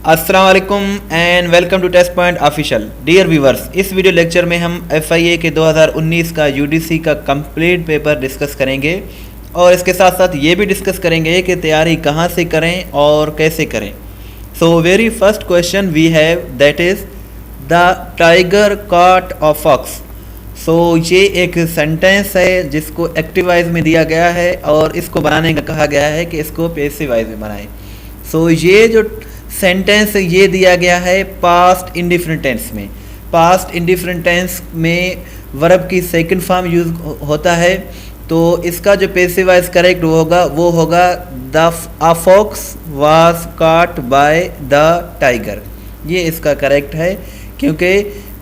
अस्सलाम वालेकुम and welcome to Test Point Official. Dear viewers, इस वीडियो लेक्चर में हम FIA के 2019 का UDC का कंप्लीट पेपर डिस्कस करेंगे और इसके साथ साथ ये भी डिस्कस करेंगे कि तैयारी कहाँ से करें और कैसे करें। So very first question we have that is the tiger caught a fox. सो ये एक सेंटेंस है जिसको एक्टिव वाइज में दिया गया है और इसको बनाने का कहा गया है कि इसको पैसिव वाइज में बनाएं। सो ये जो सेंटेंस ये दिया गया है पास्ट इंडिफरेंट टेंस में। पास्ट इंडिफरेंट टेंस में वर्ब की सेकंड फॉर्म यूज होता है, तो इसका जो पैसिव वाइज करेक्ट वो होगा the fox was caught by the tiger. ये इसका करेक्ट है क्योंकि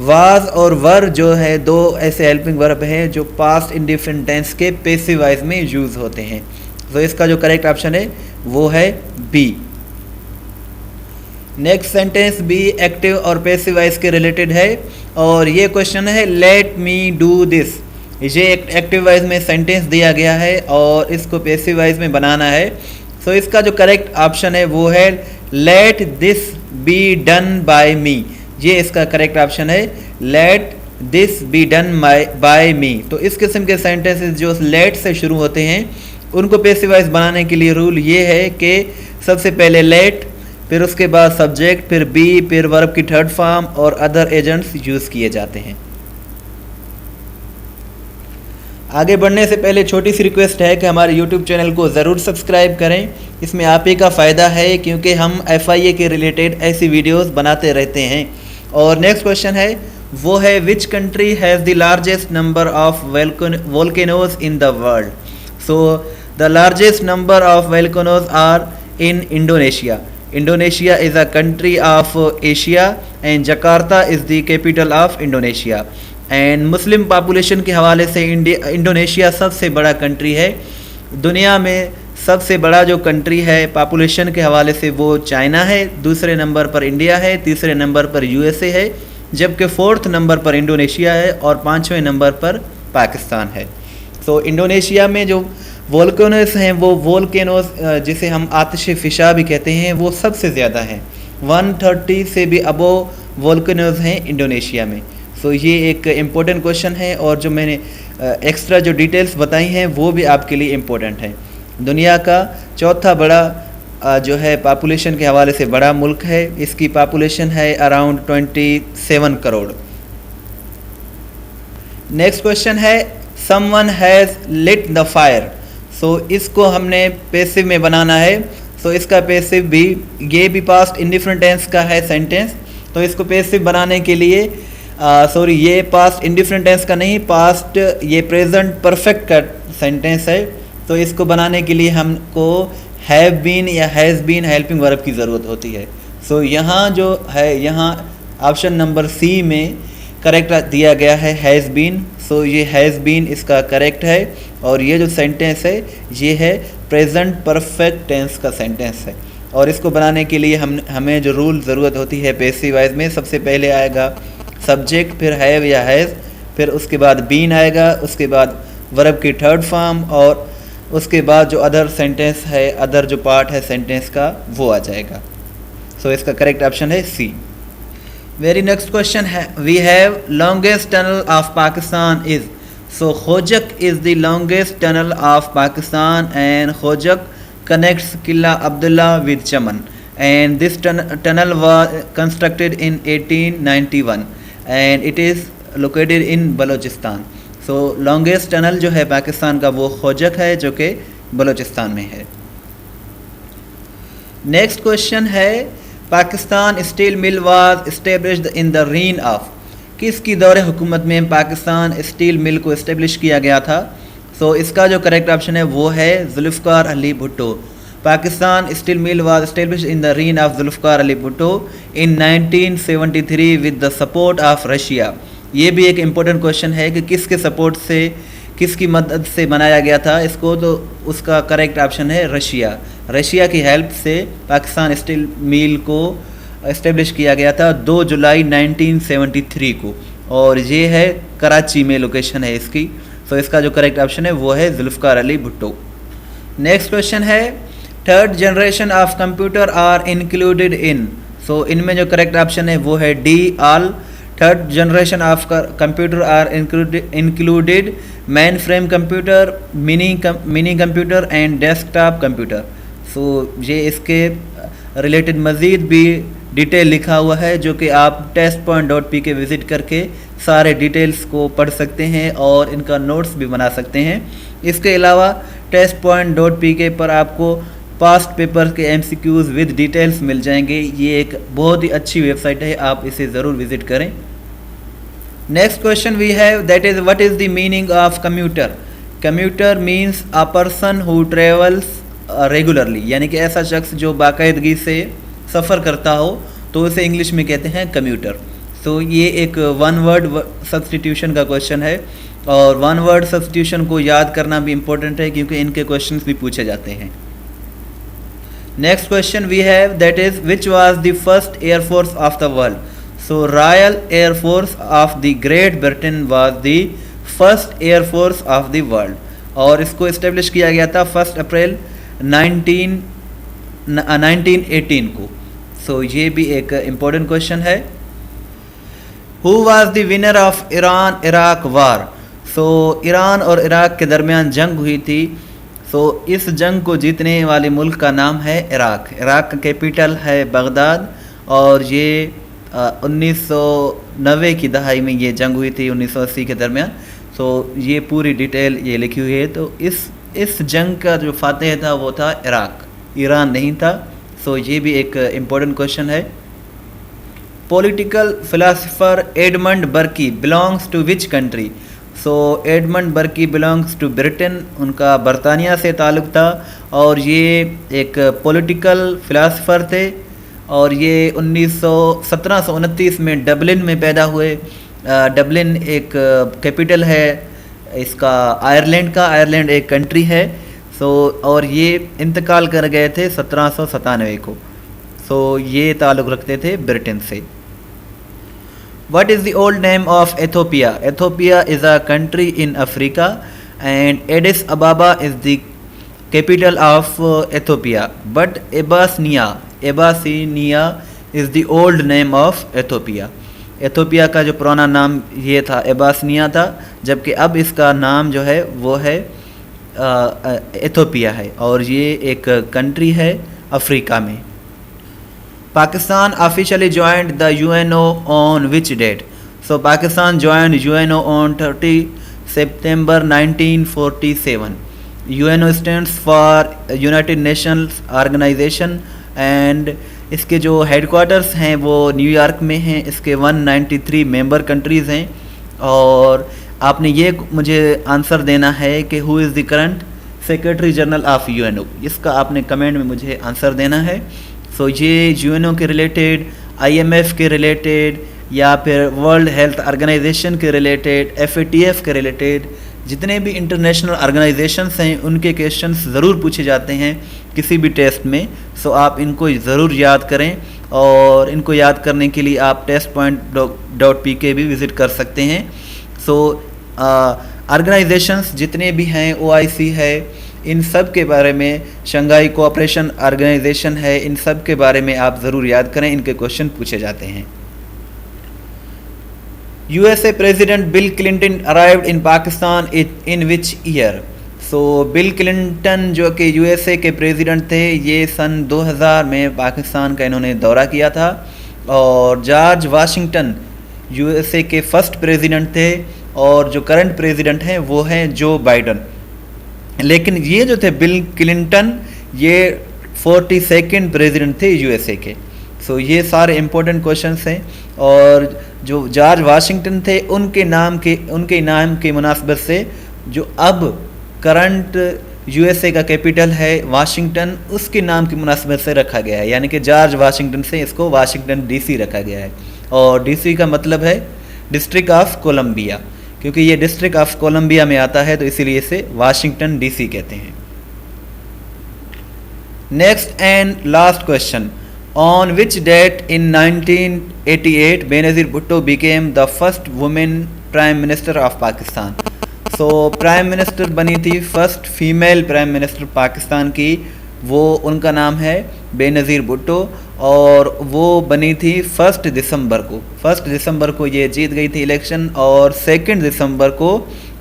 वाज और वर जो है दो ऐसे हेल्पिंग वर्ब हैं जो पास्ट इंडिफरेंट टेंस के पैसिव वाइज में यूज होते हैं। तो इसका जो करेक्ट ऑप्शन है वो है बी। नेक्स्ट सेंटेंस भी एक्टिव और पैसिव वाइज के रिलेटेड है और ये क्वेश्चन है लेट मी डू दिस। ये एक एक्टिव वाइज में सेंटेंस दिया गया है और इसको पैसिव वाइज में बनाना है। सो इसका जो करेक्ट ऑप्शन है वो है let this be done by me. ये इसका करेक्ट ऑप्शन है let this be done by me. तो इस किस्म के सेंटेंसेस जो लेट से शुरू होते हैं उनको पैसिव वाइज बनाने के लिए रूल ये है कि सबसे पहले लेट, फिर उसके बाद सब्जेक्ट, फिर बी, फिर वर्ब की थर्ड फॉर्म और अदर एजेंट्स यूज़ किए जाते हैं। आगे बढ़ने से पहले छोटी सी रिक्वेस्ट है कि हमारे YouTube चैनल को ज़रूर सब्सक्राइब करें। इसमें आप ही का फ़ायदा है क्योंकि हम FIA के रिलेटेड ऐसी वीडियोस बनाते रहते हैं। और नेक्स्ट क्वेश्चन है वो है which country has the largest number of volcanoes in the world. So the largest number of volcanoes are in Indonesia. Indonesia is a country of Asia and Jakarta is the capital of Indonesia. And Muslim population के हवाले से Indonesia सबसे बड़ा country है। दुनिया में सबसे बड़ा जो कंट्री है पॉपुलेशन के हवाले से वो चाइना है, दूसरे नंबर पर इंडिया है, तीसरे नंबर पर USA है, जबकि फोर्थ नंबर पर इंडोनेशिया है और पाँचवें नंबर पर पाकिस्तान है। तो इंडोनेशिया में जो वोल्केनोस हैं वो वोल्केनोस जिसे हम आतिश फ़िशा भी कहते हैं वो सबसे ज़्यादा हैं। 130 से भी अबोव वोल्केनोस हैं इंडोनेशिया में। सो ये एक इम्पोर्टेंट क्वेश्चन है और जो मैंने एक्स्ट्रा जो डिटेल्स बताई हैं वो भी आपके लिए इम्पोर्टेंट है। दुनिया का चौथा बड़ा जो है पॉपुलेशन के हवाले से बड़ा मुल्क है। इसकी पॉपुलेशन है अराउंड 27 करोड़। नेक्स्ट क्वेश्चन है someone has lit the fire. So इसको हमने पैसिव में बनाना है। सो इसका पैसिव भी ये भी पास्ट इंडिफरेंट टेंस का है सेंटेंस। तो इसको पैसिव बनाने के लिए ये पास्ट इंडिफरेंट टेंस का नहीं, पास्ट ये प्रेजेंट परफेक्ट का सेंटेंस है। तो इसको बनाने के लिए हमको हैव बीन या हैज़ बीन हेल्पिंग वर्ब की ज़रूरत होती है। सो यहाँ जो है यहाँ ऑप्शन नंबर सी में करेक्ट दिया गया है हैज़ बीन। सो ये हैज़ बीन इसका करेक्ट है और ये जो सेंटेंस है ये है प्रेजेंट परफेक्ट टेंस का सेंटेंस है। और इसको बनाने के लिए हमें जो रूल ज़रूरत होती है पैसिव वाइज में, सबसे पहले आएगा सब्जेक्ट, फिर हैव या हैज़, फिर उसके बाद बीन आएगा, उसके बाद वर्ब की थर्ड फॉर्म और उसके बाद जो अदर सेंटेंस है, अदर जो पार्ट है सेंटेंस का वो आ जाएगा। सो इसका करेक्ट ऑप्शन है सी। वेरी नेक्स्ट क्वेश्चन है we have longest tunnel of Pakistan is. So Khojak is the longest tunnel of Pakistan and Khojak connects Qila Abdullah with Chaman and this tunnel was constructed in 1891 and it is located in Balochistan. So longest tunnel जो है पाकिस्तान का वो खोजक है जो कि बलूचिस्तान में है। नेक्स्ट क्वेश्चन है Pakistan steel mill was established in the reign of. किसकी दौरे हुकूमत में पाकिस्तान स्टील मिल को इस्टेब्लिश किया गया था। सो इसका जो करेक्ट ऑप्शन है वो है Zulfikar Ali Bhutto. Pakistan steel mill was established in the reign of Zulfikar Ali Bhutto in 1973 with the support of Russia. ये भी एक इम्पोर्टेंट क्वेश्चन है कि किसके सपोर्ट से, किसकी मदद से बनाया गया था इसको। तो उसका करेक्ट ऑप्शन है रशिया। रशिया की हेल्प से पाकिस्तान स्टील मिल को इस्टेब्लिश किया गया था 2 जुलाई 1973 को और ये है कराची में लोकेशन है इसकी। तो इसका जो करेक्ट ऑप्शन है वो है जुल्फ़िकार अली भुट्टो। नेक्स्ट क्वेश्चन है third generation of computer are included in. So इनमें जो करेक्ट ऑप्शन है वो है D, all. Third generation of computer are included mainframe computer, mini computer and desktop computer. So ये इसके रिलेटेड मज़ीद भी डिटेल लिखा हुआ है, जो कि आप testpoint.pk विज़िट करके सारे डिटेल्स को पढ़ सकते हैं और इनका नोट्स भी बना सकते हैं। इसके अलावा testpoint.pk पर आपको पास्ट पेपर के MCQs विद डिटेल्स मिल जाएंगे। ये एक बहुत ही अच्छी वेबसाइट है, आप इसे ज़रूर विज़िट करें। Next question we have, that is what is the meaning of commuter. Commuter means a person who travels regularly, यानी कि ऐसा शख्स जो बाकायदगी से सफ़र करता हो, तो इसे इंग्लिश में कहते हैं कम्यूटर। तो ये एक वन वर्ड सब्स्टिट्यूशन का क्वेश्चन है, और वन वर्ड सब्स्टिट्यूशन को याद करना भी इम्पोर्टेंट है क्योंकि इनके क्वेश्चंस भी पूछे जाते हैं। Next question we have, that is which was the first air force of the world. So Royal Air Force of the great Britain was the first air force of the world, और इसको इस्टेब्लिश किया गया था 1 अप्रैल 1918 को। सो ये भी एक इम्पोर्टेंट क्वेश्चन है। Who was the winner of Iran Iraq war. So Iran और इराक के दरमियान जंग हुई थी। सो इस जंग को जीतने वाले मुल्क का नाम है इराक। इराक का कैपिटल है बगदाद, और ये 1990 की दहाई में ये जंग हुई थी, 1980 के दरमियान। सो ये पूरी डिटेल ये लिखी हुई है। तो इस जंग का जो फातेह था वो था इराक, ईरान नहीं था। सो ये भी एक इम्पोर्टेंट क्वेश्चन है। Political philosopher Edmund Burke belongs to which country. So Edmund Burke belongs to Britain, उनका बरतानिया से ताल्लुक़ था, और ये एक पॉलिटिकल फिलासफर थे, और ये 1729 में डबलिन में पैदा हुए। डबलिन एक कैपिटल है इसका आयरलैंड का, आयरलैंड एक कंट्री है। सो और ये इंतकाल कर गए थे 1797 को। सो ये ताल्लुक़ रखते थे ब्रिटेन से। What is the old name of Ethiopia? Ethiopia is a country in Africa, and Addis Ababa is the capital of Ethiopia. But Abyssinia is the old name of Ethiopia. Ethiopia का जो पुराना नाम ये था एबासनिया था, जबकि अब इसका नाम जो है वो है एथोपिया है, और ये एक कंट्री है अफ्रीका में। Pakistan officially joined the UNO on which date. So Pakistan joined UNO on 30 सितंबर 1947। UNO stands for United Nations Organization, and इसके जो हेडक्वार्टर्स हैं वो न्यूयॉर्क में हैं। इसके 193 मेंबर कंट्रीज़ हैं, और आपने ये मुझे आंसर देना है कि who is the current secretary general of UNO. इसका आपने कमेंट में मुझे आंसर देना है। सो ये यूएनओ के रिलेटेड, आईएमएफ के रिलेटेड, या फिर वर्ल्ड हेल्थ ऑर्गेनाइजेशन के रिलेटेड, एफएटीएफ के रिलेटेड, जितने भी इंटरनेशनल ऑर्गेनाइजेशंस हैं उनके क्वेश्चंस ज़रूर पूछे जाते हैं किसी भी टेस्ट में। सो आप इनको ज़रूर याद करें, और इनको याद करने के लिए आप testpoint.pk भी विज़िट कर सकते हैं। सो ऑर्गेनाइजेशंस जितने भी हैं, OIC है, इन सब के बारे में, शंघाई कोऑपरेशन ऑर्गेनाइजेशन है, इन सब के बारे में आप ज़रूर याद करें, इनके क्वेश्चन पूछे जाते हैं। USA president bill Clinton arrived in Pakistan in which year. So bill Clinton जो कि USA के प्रेसिडेंट थे, ये सन 2000 में पाकिस्तान का इन्होंने दौरा किया था, और जॉर्ज वाशिंगटन USA के फर्स्ट प्रेसिडेंट थे, और जो करंट प्रेसिडेंट हैं वो हैं जो बाइडन। लेकिन ये जो थे बिल क्लिंटन, ये 42nd प्रेसिडेंट थे USA के। सो ये सारे इम्पोर्टेंट क्वेश्चंस हैं, और जो जॉर्ज वाशिंगटन थे उनके नाम के मुनासबत से जो अब करंट USA का कैपिटल है वाशिंगटन, उसके नाम की मुनासबत से रखा गया है, यानी कि जॉर्ज वाशिंगटन से इसको वाशिंगटन DC रखा गया है। और DC का मतलब है डिस्ट्रिक्ट ऑफ कोलंबिया, क्योंकि ये डिस्ट्रिक्ट ऑफ कोलंबिया में आता है, तो इसीलिए इसे वाशिंगटन DC कहते हैं। Next and last question, on which date in 1988 Benazir Bhutto became the first women prime minister of Pakistan. So prime minister बनी थी first female prime minister Pakistan की वो उनका नाम है बेनज़ीर भुट्टो, और वो बनी थी 1 दिसंबर को। 1 दिसंबर को ये जीत गई थी इलेक्शन, और 2 दिसंबर को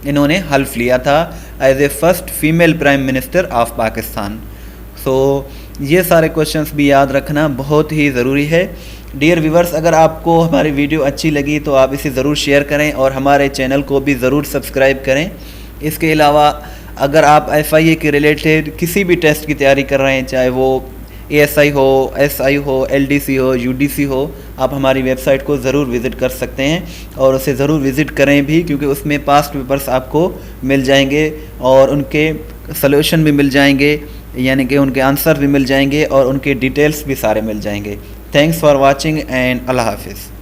इन्होंने हल्फ लिया था as a first female prime minister of Pakistan. So ये सारे क्वेश्चंस भी याद रखना बहुत ही ज़रूरी है। डियर व्यूवर्स, अगर आपको हमारी वीडियो अच्छी लगी तो आप इसे ज़रूर शेयर करें और हमारे चैनल को भी ज़रूर सब्सक्राइब करें। इसके अलावा अगर आप FIA के रिलेटेड किसी भी टेस्ट की तैयारी कर रहे हैं, चाहे वो ASI हो, SI हो, LDC हो, UDC हो, आप हमारी वेबसाइट को ज़रूर विज़िट कर सकते हैं और उसे ज़रूर विज़िट करें भी, क्योंकि उसमें पास्ट पेपर्स आपको मिल जाएंगे और उनके सॉल्यूशन भी मिल जाएंगे, यानी कि उनके आंसर भी मिल जाएंगे और उनके डिटेल्स भी सारे मिल जाएंगे। थैंक्स फॉर वाचिंग एंड अल्लाह हाफिज़।